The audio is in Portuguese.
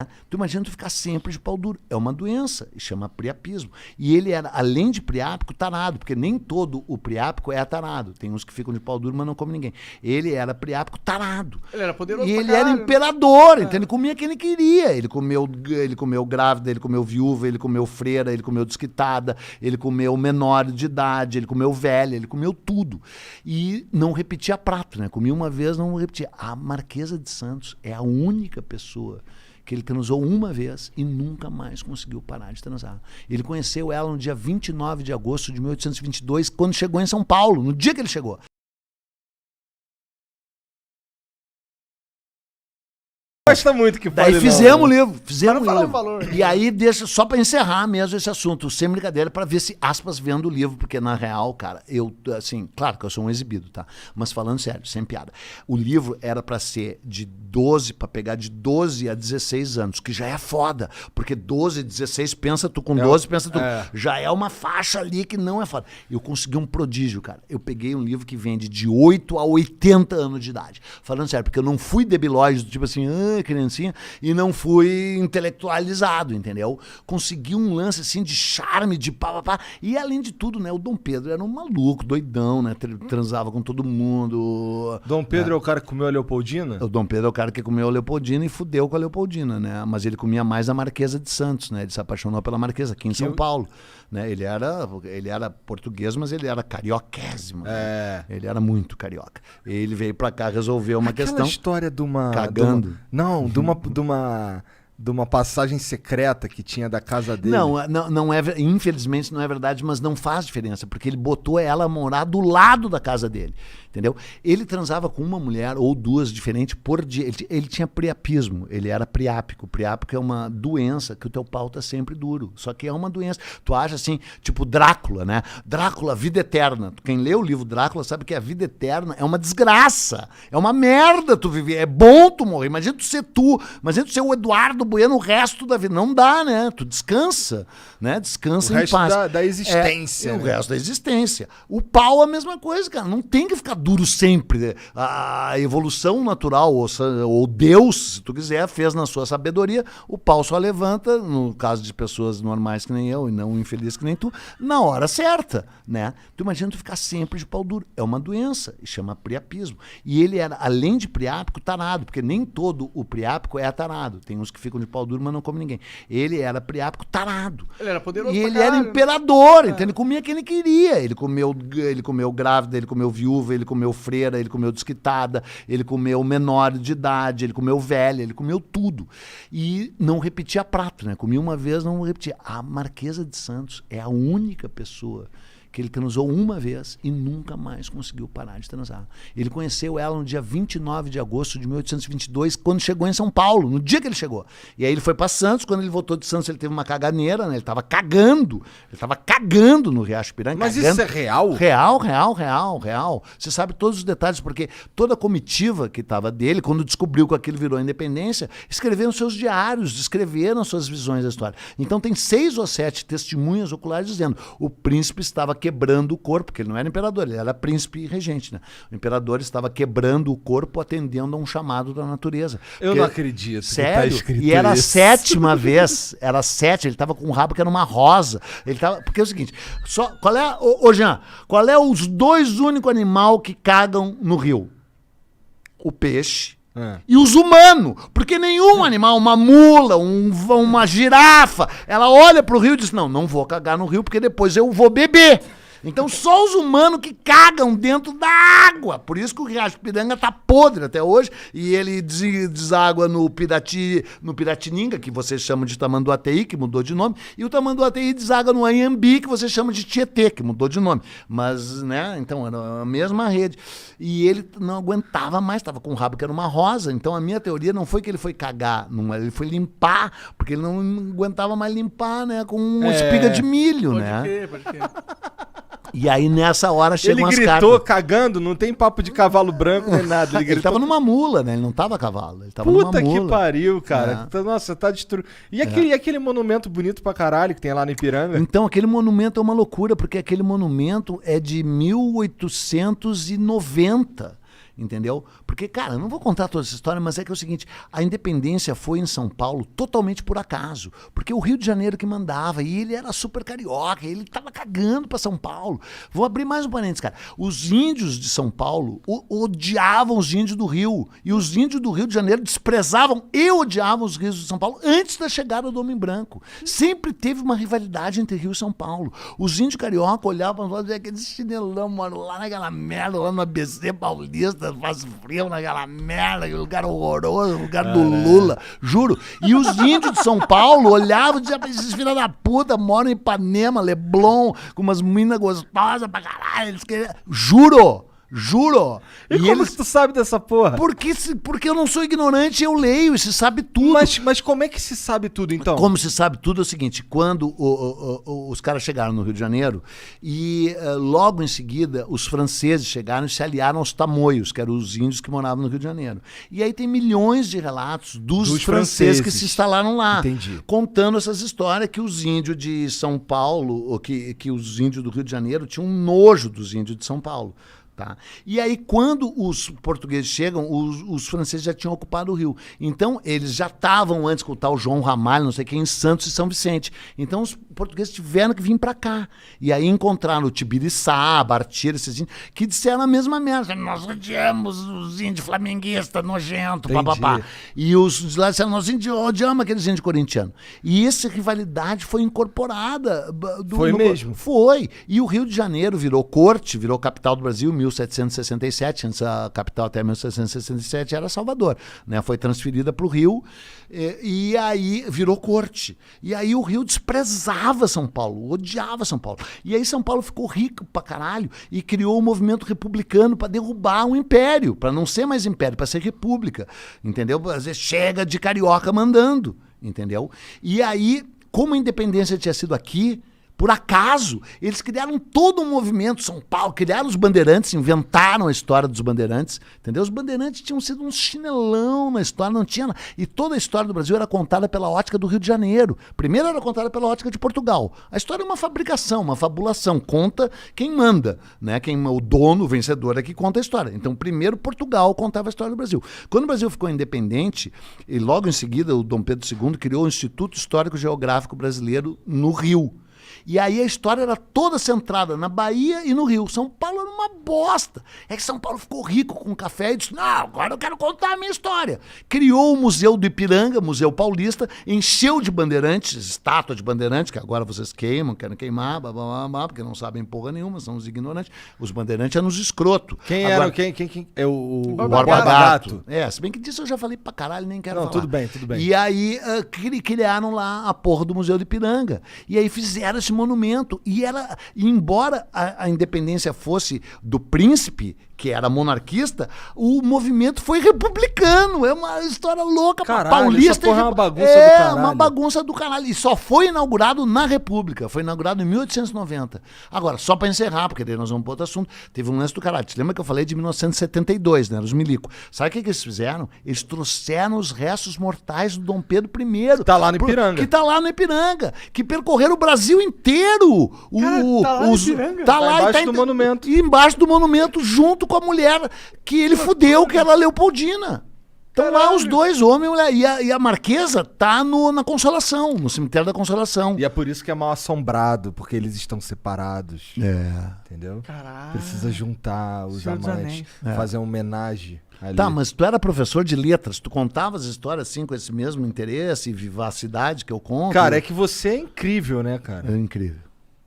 Tu imagina tu ficar sempre de pau duro. É uma doença, chama priapismo. E ele era, além de priápico, tarado, porque nem todo o priápico é tarado. Tem uns que ficam de pau duro, mas não comem ninguém. Ele era priápico tarado. Ele era poderoso E pra ele era caralho, né? imperador, então ele comia quem ele queria. Ele comeu grávida, ele comeu viúva, ele comeu freira, ele comeu desquitada, ele comeu menor de idade, ele comeu velha, ele comeu tudo. E não repetia prato, né? Comia uma vez, não repetia. A Marquesa de Santos é a única pessoa que ele transou uma vez e nunca mais conseguiu parar de transar. Ele conheceu ela no dia 29 de agosto de 1822, quando chegou em São Paulo, no dia que ele chegou. Gosta muito que fale. Daí fizemos o livro, Mas não fala o valor. E aí deixa só pra encerrar mesmo esse assunto, sem brincadeira, pra ver se aspas vendo o livro, porque na real, cara, eu assim, claro que eu sou um exibido, tá? Mas falando sério, sem piada. O livro era pra ser de 12, pra pegar de 12 a 16 anos, que já é foda, porque 12, 16, pensa tu com 12, pensa tu, já é uma faixa ali que não é foda. Eu consegui um prodígio, cara. Eu peguei um livro que vende de 8 a 80 anos de idade. Falando sério, porque eu não fui debilóide, tipo assim, criancinha, e não fui intelectualizado, entendeu? Consegui um lance assim de charme, de pá. E além de tudo, né, o Dom Pedro era um maluco, doidão, né? Transava com todo mundo. Dom Pedro é o cara que comeu a Leopoldina? O Dom Pedro é o cara que comeu a Leopoldina e fudeu com a Leopoldina, né? Mas ele comia mais a Marquesa de Santos, né? Ele se apaixonou pela Marquesa aqui em São Paulo, né? Ele era português, mas ele era carioquésimo. Né? Ele era muito carioca. Ele veio pra cá resolver uma Aquela questão. História de uma... Cagando. De uma passagem secreta que tinha da casa dele. Não é, infelizmente não é verdade, mas não faz diferença, porque ele botou ela a morar do lado da casa dele, entendeu? Ele transava com uma mulher ou duas diferentes por dia. Ele tinha priapismo, ele era priápico. Priápico é uma doença que o teu pau tá sempre duro, só que é uma doença. Tu acha assim, tipo Drácula, né? Drácula, vida eterna. Quem lê o livro Drácula sabe que a vida eterna é uma desgraça, é uma merda tu viver, é bom tu morrer. Imagina tu ser o Eduardo Bueno o resto da vida. Não dá, né? Tu descansa, né? Descansa em paz. O resto da existência. O resto da existência. O pau é a mesma coisa, cara. Não tem que ficar duro sempre. Né? A evolução natural, ou Deus, se tu quiser, fez na sua sabedoria, o pau só levanta, no caso de pessoas normais que nem eu, e não infelizes que nem tu, na hora certa, né? Tu imagina tu ficar sempre de pau duro. É uma doença, chama priapismo. E ele era, além de priápico, tarado, porque nem todo o priápico é tarado. Tem uns que ficam de pau duro, mas não come ninguém. Ele era priápico tarado. Ele era poderoso E pra ele era caralho, imperador, então ele comia quem ele queria. Ele comeu grávida, ele comeu viúva, ele comeu freira, ele comeu desquitada, ele comeu menor de idade, ele comeu velha, ele comeu tudo. E não repetia prato, né? Comia uma vez, não repetia. A Marquesa de Santos é a única pessoa que ele transou uma vez e nunca mais conseguiu parar de transar. Ele conheceu ela no dia 29 de agosto de 1822, quando chegou em São Paulo, no dia que ele chegou. E aí ele foi para Santos, quando ele voltou de Santos ele teve uma caganeira, né? Ele estava cagando no Riacho Piranga. Mas cagando. isso é real? Real. Você sabe todos os detalhes, porque toda a comitiva que estava dele, quando descobriu que aquilo virou independência, escreveram seus diários, descreveram suas visões da história. Então tem 6 ou 7 testemunhas oculares dizendo o príncipe estava quebrando o corpo, porque ele não era imperador, ele era príncipe e regente, né? O imperador estava quebrando o corpo atendendo a um chamado da natureza. Eu não acredito. Sério? Tá escrito E era isso. a 7ª vez, ele estava com um rabo que era uma rosa. Porque é o seguinte, Jean, qual é os 2 únicos animais que cagam no rio? O peixe e os humanos, porque nenhum animal, uma mula, uma girafa, ela olha pro rio e diz, não vou cagar no rio porque depois eu vou beber. Então só os humanos que cagam dentro da água. Por isso que o Riacho Piranga tá podre até hoje e ele deságua no Piratininga, que vocês chamam de Tamanduateí, que mudou de nome, e o Tamanduateí deságua no Anhembi, que vocês chamam de Tietê, que mudou de nome. Mas, né, então era a mesma rede. E ele não aguentava mais, estava com um rabo que era uma rosa. Então a minha teoria não foi que ele foi cagar, ele foi limpar, porque ele não aguentava mais limpar, né, com uma espiga de milho, Pode crer. E aí nessa hora chegam as cartas. Ele gritou cagando, não tem papo de cavalo branco nem nada. Ele tava numa mula, né? Ele não tava a cavalo, ele tava numa mula. Puta que pariu, cara. Nossa, tá destruído. E aquele monumento bonito pra caralho que tem lá no Ipiranga? Então, aquele monumento é uma loucura, porque aquele monumento é de 1890. entendeu? Porque, cara, eu não vou contar toda essa história, mas é que é o seguinte, a independência foi em São Paulo totalmente por acaso, porque o Rio de Janeiro que mandava, e ele era super carioca, ele tava cagando pra São Paulo. Vou abrir mais um parênteses, cara. Os índios de São Paulo odiavam os índios do Rio, e os índios do Rio de Janeiro desprezavam e odiavam os rios de São Paulo antes da chegada do homem branco. Sempre teve uma rivalidade entre Rio e São Paulo. Os índios carioca olhavam lá, aquele chinelão, mano, lá naquela merda, lá no ABC Paulista, faz frio naquela merda, aquele lugar horroroso, lugar do Lula, juro. E os índios de São Paulo olhavam e diziam, esses filhos da puta moram em Ipanema, Leblon, com umas minas gostosas pra caralho, eles queriam... Juro! E como que tu sabe dessa porra? Porque eu não sou ignorante, eu leio e se sabe tudo. Mas como é que se sabe tudo, então? Como se sabe tudo é o seguinte, quando os caras chegaram no Rio de Janeiro e logo em seguida os franceses chegaram e se aliaram aos tamoios, que eram os índios que moravam no Rio de Janeiro. E aí tem milhões de relatos dos franceses que se instalaram lá. Entendi. Contando essas histórias que os índios de São Paulo, ou que os índios do Rio de Janeiro tinham um nojo dos índios de São Paulo. Tá? E aí, quando os portugueses chegam, os franceses já tinham ocupado o Rio. Então, eles já estavam antes com o tal João Ramalho, não sei quem, em Santos e São Vicente. Então, os portugueses tiveram que vir para cá. E aí encontraram o Tibiriçá, Bartira, esses índios, que disseram a mesma merda. Nós odiamos os índios flamenguistas, nojento, papapá. E os de lá disseram, nós odiamos aqueles índios corintianos. E essa rivalidade foi incorporada. Foi mesmo? Foi. E o Rio de Janeiro virou corte, virou capital do Brasil, 1767, antes a capital até 1767 era Salvador, né? Foi transferida para o Rio e aí virou corte. E aí o Rio desprezava São Paulo, odiava São Paulo. E aí São Paulo ficou rico pra caralho e criou um movimento republicano para derrubar o império, para não ser mais império, para ser república, entendeu? Às vezes chega de carioca mandando, entendeu? E aí, como a independência tinha sido aqui, por acaso, eles criaram todo um movimento, São Paulo, criaram os bandeirantes, inventaram a história dos bandeirantes, entendeu? Os bandeirantes tinham sido um chinelão na história, não tinha... E toda a história do Brasil era contada pela ótica do Rio de Janeiro. Primeiro era contada pela ótica de Portugal. A história é uma fabricação, uma fabulação, conta quem manda, né? O dono, o vencedor é que conta a história. Então, primeiro Portugal contava a história do Brasil. Quando o Brasil ficou independente, e logo em seguida o Dom Pedro II criou o Instituto Histórico Geográfico Brasileiro no Rio. E aí a história era toda centrada na Bahia e no Rio. São Paulo era uma bosta. É que São Paulo ficou rico com café e disse, não, agora eu quero contar a minha história. Criou o Museu do Ipiranga, Museu Paulista, encheu de bandeirantes, estátua de bandeirantes, que agora vocês queimam, querem queimar, blá, blá, blá, blá, porque não sabem porra nenhuma, são os ignorantes. Os bandeirantes eram os escrotos. Quem agora, era? Quem? É o Borba Gato. Se bem que disso eu já falei pra caralho, nem quero falar. Tudo bem. E aí criaram lá a porra do Museu do Ipiranga. E aí fizeram esse monumento. E embora a independência fosse do príncipe, que era monarquista, o movimento foi republicano. É uma história louca. Caralho, paulista. Essa porra é uma bagunça do caralho. Uma bagunça do caralho. E só foi inaugurado na República. Foi inaugurado em 1890. Agora, só para encerrar, porque daí nós vamos para outro assunto, teve um lance do caralho. Te lembra que eu falei de 1972, né? Os milico. Sabe o que eles fizeram? Eles trouxeram os restos mortais do Dom Pedro I. Tá lá no Ipiranga. Que tá lá no Ipiranga. Que percorreram o Brasil inteiro. Tá lá no Ipiranga. Tá lá embaixo do monumento. E embaixo do monumento, junto com a mulher que ele fudeu, que era a Leopoldina. Estão lá os dois, homem e mulher. E a Marquesa tá na Consolação, no cemitério da Consolação. E é por isso que é mal assombrado, porque eles estão separados. Entendeu? Caralho. Precisa juntar os amantes, fazer uma homenagem ali. Tá, mas tu era professor de letras, tu contava as histórias assim com esse mesmo interesse e vivacidade que eu conto? Cara, é que você é incrível, né, cara? É incrível.